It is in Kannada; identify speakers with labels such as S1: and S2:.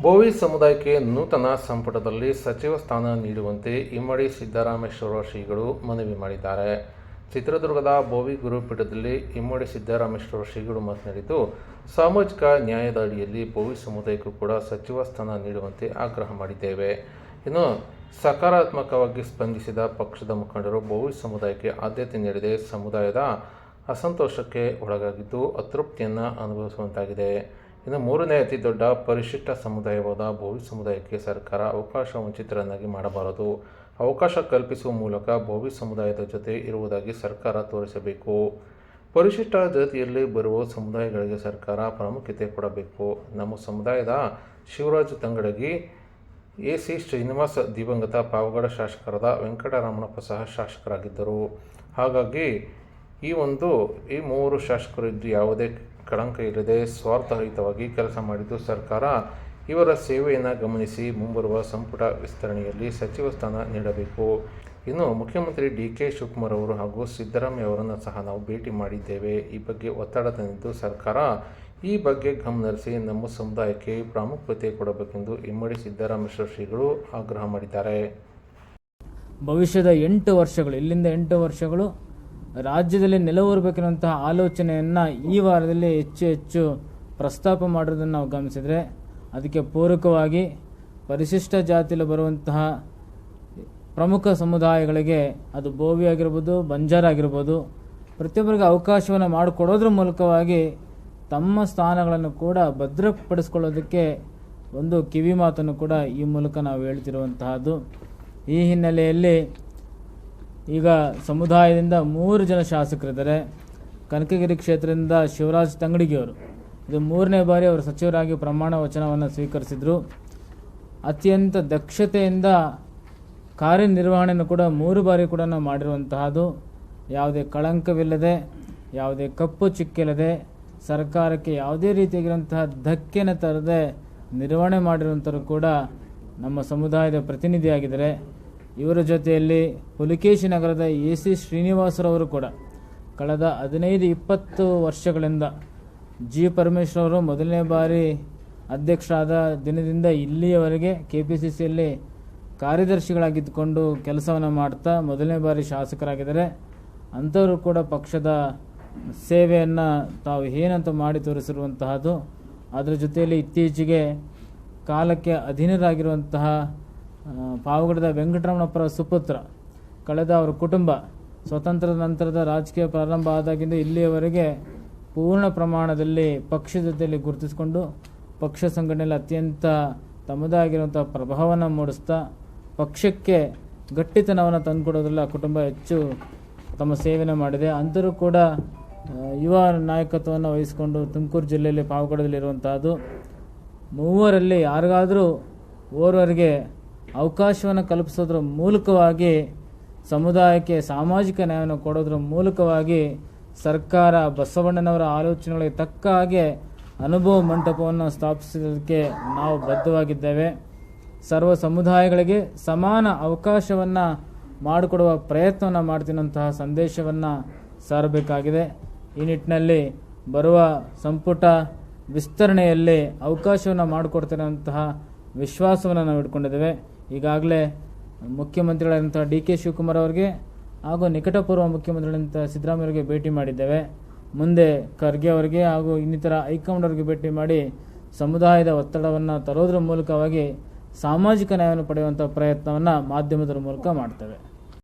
S1: ಬೋವಿ ಸಮುದಾಯಕ್ಕೆ ನೂತನ ಸಂಪುಟದಲ್ಲಿ ಸಚಿವ ಸ್ಥಾನ ನೀಡುವಂತೆ ಇಮ್ಮಡಿ ಸಿದ್ದರಾಮೇಶ್ವರ ಶ್ರೀಗಳು ಮನವಿ ಮಾಡಿದ್ದಾರೆ. ಚಿತ್ರದುರ್ಗದ ಬೋವಿ ಗುರುಪೀಠದಲ್ಲಿ ಇಮ್ಮಡಿ ಸಿದ್ದರಾಮೇಶ್ವರ ಶ್ರೀಗಳು ಮಾತನಾಡಿದ್ದು, ಸಾಮಾಜಿಕ ನ್ಯಾಯದ ಅಡಿಯಲ್ಲಿ ಬೋವಿ ಸಮುದಾಯಕ್ಕೂ ಕೂಡ ಸಚಿವ ಸ್ಥಾನ ನೀಡುವಂತೆ ಆಗ್ರಹ ಮಾಡಿದ್ದೇವೆ. ಇನ್ನು ಸಕಾರಾತ್ಮಕವಾಗಿ ಸ್ಪಂದಿಸಿದ ಪಕ್ಷದ ಮುಖಂಡರು ಬೋವಿ ಸಮುದಾಯಕ್ಕೆ ಆದ್ಯತೆ ನೀಡದೆ ಸಮುದಾಯದ ಅಸಂತೋಷಕ್ಕೆ ಒಳಗಾಗಿದ್ದು ಅತೃಪ್ತಿಯನ್ನು ಅನುಭವಿಸುವಂತಾಗಿದೆ. ಇನ್ನು ಮೂರನೇ ಅತಿ ದೊಡ್ಡ ಪರಿಶಿಷ್ಟ ಸಮುದಾಯವಾದ ಬೋವಿ ಸಮುದಾಯಕ್ಕೆ ಸರ್ಕಾರ ಅವಕಾಶ ವಂಚಿತರನ್ನಾಗಿ ಮಾಡಬಾರದು. ಅವಕಾಶ ಕಲ್ಪಿಸುವ ಮೂಲಕ ಬೋವಿ ಸಮುದಾಯದ ಜೊತೆ ಇರುವುದಾಗಿ ಸರ್ಕಾರ ತೋರಿಸಬೇಕು. ಪರಿಶಿಷ್ಟ ಜಾತಿಯಲ್ಲಿ ಬರುವ ಸಮುದಾಯಗಳಿಗೆ ಸರ್ಕಾರ ಪ್ರಾಮುಖ್ಯತೆ ಕೊಡಬೇಕು. ನಮ್ಮ ಸಮುದಾಯದ ಶಿವರಾಜ್ ತಂಗಡಗಿ, ಎಸಿ ಶ್ರೀನಿವಾಸ್, ದಿವಂಗತ ಪಾವಗಡ ಶಾಸಕರಾದ ವೆಂಕಟರಮಣಪ್ಪ ಸಹ ಶಾಸಕರಾಗಿದ್ದರು. ಹಾಗಾಗಿ ಈ ಮೂವರು ಶಾಸಕರು ಇದ್ದು ಯಾವುದೇ ಕಳಂಕ ಇಲ್ಲದೆ ಸ್ವಾರ್ಥರಹಿತವಾಗಿ ಕೆಲಸ ಮಾಡಿದ್ದು ಸರ್ಕಾರ ಇವರ ಸೇವೆಯನ್ನು ಗಮನಿಸಿ ಮುಂಬರುವ ಸಂಪುಟ ವಿಸ್ತರಣೆಯಲ್ಲಿ ಸಚಿವ ಸ್ಥಾನ ನೀಡಬೇಕು. ಇನ್ನು ಮುಖ್ಯಮಂತ್ರಿ ಡಿ.ಕೆ. ಶಿವಕುಮಾರ್ ಅವರು ಹಾಗೂ ಸಿದ್ದರಾಮಯ್ಯ ಅವರನ್ನು ಸಹ ನಾವು ಭೇಟಿ ಮಾಡಿದ್ದೇವೆ. ಈ ಬಗ್ಗೆ ಒತ್ತಡ ತಂದಿದ್ದು ಸರ್ಕಾರ ಈ ಬಗ್ಗೆ ಗಮನಹರಿಸಿ ನಮ್ಮ ಸಮುದಾಯಕ್ಕೆ ಪ್ರಾಮುಖ್ಯತೆ ಕೊಡಬೇಕೆಂದು ಇಮ್ಮಡಿ ಸಿದ್ದರಾಮೇಶ್ವರ ಶ್ರೀಗಳು ಆಗ್ರಹ ಮಾಡಿದ್ದಾರೆ.
S2: ಭವಿಷ್ಯದ 8 ವರ್ಷಗಳು ಇಲ್ಲಿಂದ 8 ವರ್ಷಗಳು ರಾಜ್ಯದಲ್ಲಿ ನೆಲೆಯೂರಬೇಕೆನ್ನುವಂತಹ ಆಲೋಚನೆಯನ್ನು ಈ ವಾರದಲ್ಲಿ ಹೆಚ್ಚು ಪ್ರಸ್ತಾಪ ಮಾಡಿರೋದನ್ನು ನಾವು ಗಮನಿಸಿದರೆ, ಅದಕ್ಕೆ ಪೂರಕವಾಗಿ ಪರಿಶಿಷ್ಟ ಜಾತಿಯಲ್ಲಿ ಬರುವಂತಹ ಪ್ರಮುಖ ಸಮುದಾಯಗಳಿಗೆ, ಅದು ಬೋವಿ ಆಗಿರ್ಬೋದು, ಬಂಜಾರ ಆಗಿರ್ಬೋದು, ಪ್ರತಿಯೊಬ್ಬರಿಗೆ ಅವಕಾಶವನ್ನು ಮಾಡಿಕೊಡೋದ್ರ ಮೂಲಕವಾಗಿ ತಮ್ಮ ಸ್ಥಾನಗಳನ್ನು ಕೂಡ ಭದ್ರಪಡಿಸ್ಕೊಳ್ಳೋದಕ್ಕೆ ಒಂದು ಕಿವಿ ಮಾತನ್ನು ಕೂಡ ಈ ಮೂಲಕ ನಾವು ಹೇಳ್ತಿರುವಂತಹದ್ದು. ಈ ಹಿನ್ನೆಲೆಯಲ್ಲಿ ಈಗ ಸಮುದಾಯದಿಂದ 3 ಜನ ಶಾಸಕರಿದ್ದಾರೆ. ಕನಕಗಿರಿ ಕ್ಷೇತ್ರದಿಂದ ಶಿವರಾಜ್ ತಂಗಡಗಿಯವರು ಇದು 3ನೇ ಬಾರಿ ಅವರು ಸಚಿವರಾಗಿ ಪ್ರಮಾಣ ವಚನವನ್ನು ಸ್ವೀಕರಿಸಿದರು. ಅತ್ಯಂತ ದಕ್ಷತೆಯಿಂದ ಕಾರ್ಯನಿರ್ವಹಣೆಯನ್ನು ಕೂಡ 3 ಬಾರಿ ಕೂಡ ನಾವು ಮಾಡಿರುವಂತಹದ್ದು. ಯಾವುದೇ ಕಳಂಕವಿಲ್ಲದೆ, ಯಾವುದೇ ಕಪ್ಪು ಚಿಕ್ಕಿಲ್ಲದೆ, ಸರ್ಕಾರಕ್ಕೆ ಯಾವುದೇ ರೀತಿಯಾಗಿರುವಂತಹ ಧಕ್ಕೆನ ತರದೆ ನಿರ್ವಹಣೆ ಮಾಡಿರುವಂಥವರು ಕೂಡ ನಮ್ಮ ಸಮುದಾಯದ ಪ್ರತಿನಿಧಿಯಾಗಿದ್ದಾರೆ. ಇವರ ಜೊತೆಯಲ್ಲಿ ಪುಲಿಕೇಶಿ ನಗರದ ಎಸಿ ಶ್ರೀನಿವಾಸರವರು ಕೂಡ ಕಳೆದ 15-20 ವರ್ಷಗಳಿಂದ ಜಿ ಪರಮೇಶ್ವರ್ ಅವರು ಮೊದಲನೇ ಬಾರಿ ಅಧ್ಯಕ್ಷರಾದ ದಿನದಿಂದ ಇಲ್ಲಿಯವರೆಗೆ KPCCಯಲ್ಲಿ ಕಾರ್ಯದರ್ಶಿಗಳಾಗಿದ್ದುಕೊಂಡು ಕೆಲಸವನ್ನು ಮಾಡ್ತಾ ಮೊದಲನೇ ಬಾರಿ ಶಾಸಕರಾಗಿದ್ದಾರೆ. ಅಂಥವರು ಕೂಡ ಪಕ್ಷದ ಸೇವೆಯನ್ನು ತಾವು ಏನಂತ ಮಾಡಿ ತೋರಿಸಿರುವಂತಹದ್ದು. ಅದರ ಜೊತೆಯಲ್ಲಿ ಇತ್ತೀಚೆಗೆ ಕಾಲಕ್ಕೆ ಅಧೀನರಾಗಿರುವಂತಹ ಪಾವಗಡದ ವೆಂಕಟರಮಣಪ್ಪರ ಸುಪುತ್ರ, ಕಳೆದ ಅವರ ಕುಟುಂಬ ಸ್ವತಂತ್ರದ ನಂತರದ ರಾಜಕೀಯ ಪ್ರಾರಂಭ ಆದಾಗಿಂದ ಇಲ್ಲಿಯವರೆಗೆ ಪೂರ್ಣ ಪ್ರಮಾಣದಲ್ಲಿ ಪಕ್ಷದ ಜೊತೆಯಲ್ಲಿ ಗುರುತಿಸಿಕೊಂಡು ಪಕ್ಷ ಸಂಘಟನೆಯಲ್ಲಿ ಅತ್ಯಂತ ತಮ್ಮದೇ ಆಗಿರುವಂಥ ಪ್ರಭಾವವನ್ನು ಮೂಡಿಸ್ತಾ ಪಕ್ಷಕ್ಕೆ ಗಟ್ಟಿತನವನ್ನು ತಂದುಕೊಡೋದ್ರಲ್ಲಿ ಆ ಕುಟುಂಬ ಹೆಚ್ಚು ತಮ್ಮ ಸೇವೆಯನ್ನು ಮಾಡಿದೆ. ಅಂಥರೂ ಕೂಡ ಯುವ ನಾಯಕತ್ವವನ್ನು ವಹಿಸಿಕೊಂಡು ತುಮಕೂರು ಜಿಲ್ಲೆಯಲ್ಲಿ ಪಾವಗಡದಲ್ಲಿರುವಂತಹದ್ದು. ಮೂವರಲ್ಲಿ ಯಾರಿಗಾದರೂ ಓರ್ವರಿಗೆ ಅವಕಾಶವನ್ನು ಕಲ್ಪಿಸೋದ್ರ ಮೂಲಕವಾಗಿ ಸಮುದಾಯಕ್ಕೆ ಸಾಮಾಜಿಕ ನ್ಯಾಯವನ್ನು ಕೊಡೋದ್ರ ಮೂಲಕವಾಗಿ ಸರ್ಕಾರ ಬಸವಣ್ಣನವರ ಆಲೋಚನೆಗಳಿಗೆ ತಕ್ಕ ಹಾಗೆ ಅನುಭವ ಮಂಟಪವನ್ನು ಸ್ಥಾಪಿಸೋದಕ್ಕೆ ನಾವು ಬದ್ಧವಾಗಿದ್ದೇವೆ. ಸರ್ವ ಸಮುದಾಯಗಳಿಗೆ ಸಮಾನ ಅವಕಾಶವನ್ನು ಮಾಡಿಕೊಡುವ ಪ್ರಯತ್ನವನ್ನು ಮಾಡ್ತೀನಂತಹ ಸಂದೇಶವನ್ನು ಸಾರಬೇಕಾಗಿದೆ. ಈ ನಿಟ್ಟಿನಲ್ಲಿ ಬರುವ ಸಂಪುಟ ವಿಸ್ತರಣೆಯಲ್ಲಿ ಅವಕಾಶವನ್ನು ಮಾಡಿಕೊಡ್ತಿರುವಂತಹ ವಿಶ್ವಾಸವನ್ನು ನಾವು ಇಟ್ಕೊಂಡಿದ್ದೇವೆ. ಈಗಾಗಲೇ ಮುಖ್ಯಮಂತ್ರಿಗಳಾದಂಥ ಡಿ.ಕೆ. ಶಿವಕುಮಾರ್ ಅವರಿಗೆ ಹಾಗೂ ನಿಕಟಪೂರ್ವ ಮುಖ್ಯಮಂತ್ರಿಗಳಂಥ ಸಿದ್ದರಾಮಯ್ಯ ಅವರಿಗೆ ಭೇಟಿ ಮಾಡಿದ್ದೇವೆ. ಮುಂದೆ ಖರ್ಗೆ ಅವರಿಗೆ ಹಾಗೂ ಇನ್ನಿತರ ಹೈಕಮಾಂಡ್ ಅವರಿಗೆ ಭೇಟಿ ಮಾಡಿ ಸಮುದಾಯದ ಒತ್ತಡವನ್ನು ತರೋದ್ರ ಮೂಲಕವಾಗಿ ಸಾಮಾಜಿಕ ನ್ಯಾಯವನ್ನು ಪಡೆಯುವಂಥ ಪ್ರಯತ್ನವನ್ನು ಮಾಧ್ಯಮದ ಮೂಲಕ ಮಾಡ್ತೇವೆ.